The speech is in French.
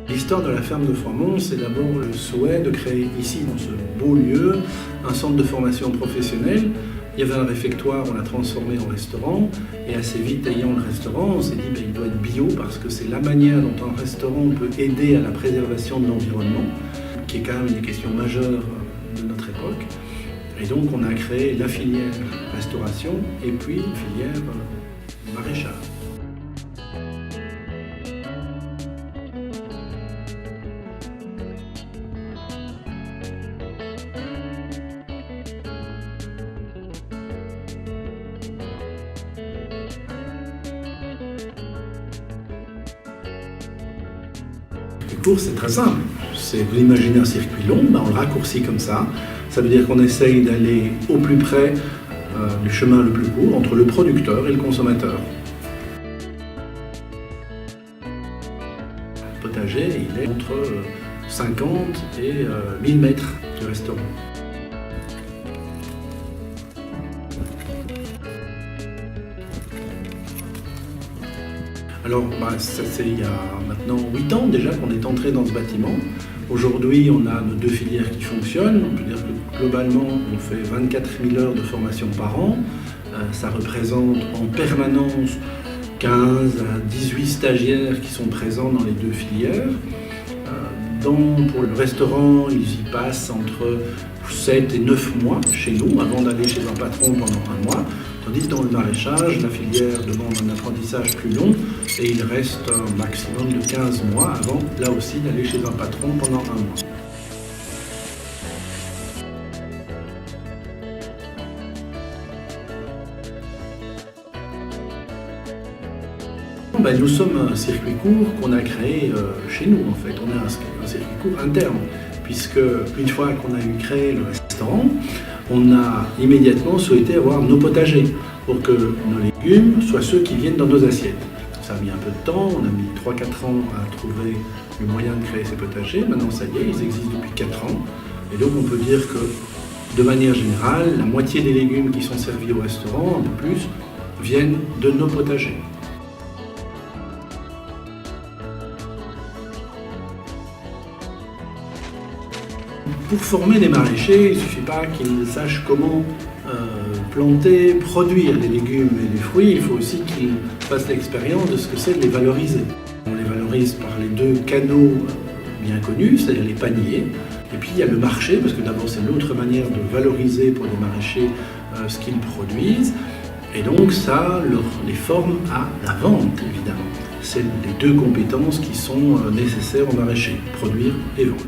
L'histoire de la ferme de Froidmont, c'est d'abord le souhait de créer ici, dans ce beau lieu, un centre de formation professionnelle. Il y avait un réfectoire, on l'a transformé en restaurant, et assez vite, ayant le restaurant, on s'est dit il doit être bio parce que c'est la manière dont un restaurant peut aider à la préservation de l'environnement, qui est quand même une question majeure de notre époque. Et donc on a créé la filière restauration et puis une filière maraîchage. Court, c'est très simple. Vous imaginez un circuit long, on le raccourcit comme ça. Ça veut dire qu'on essaye d'aller au plus près du chemin le plus court entre le producteur et le consommateur. Le potager, il est entre 50 et 1000 mètres du restaurant. Alors, c'est il y a maintenant 8 ans déjà qu'on est entré dans ce bâtiment. Aujourd'hui, on a nos 2 filières qui fonctionnent. On peut dire que globalement, on fait 24 000 heures de formation par an. Ça représente en permanence 15 à 18 stagiaires qui sont présents dans les 2 filières. Pour le restaurant, ils y passent entre 7 et 9 mois chez nous avant d'aller chez un patron pendant 1 mois. Tandis que dans le maraîchage, la filière demande un apprentissage plus long et il reste un maximum de 15 mois avant, là aussi, d'aller chez un patron pendant 1 mois. Nous sommes un circuit court qu'on a créé chez nous en fait. On a un circuit court interne, puisque une fois qu'on a créé le restaurant, on a immédiatement souhaité avoir nos potagers pour que nos légumes soient ceux qui viennent dans nos assiettes. Ça a mis un peu de temps, on a mis 3-4 ans à trouver le moyen de créer ces potagers. Maintenant ça y est, ils existent depuis 4 ans. Et donc on peut dire que de manière générale, la moitié des légumes qui sont servis au restaurant, un peu plus, viennent de nos potagers. Pour former des maraîchers, il ne suffit pas qu'ils sachent comment planter, produire les légumes et les fruits, il faut aussi qu'ils fassent l'expérience de ce que c'est de les valoriser. On les valorise par les 2 canaux bien connus, c'est-à-dire les paniers, et puis il y a le marché, parce que d'abord c'est l'autre manière de valoriser pour les maraîchers ce qu'ils produisent, et donc ça les forme à la vente, évidemment. C'est les 2 compétences qui sont nécessaires aux maraîchers, produire et vendre.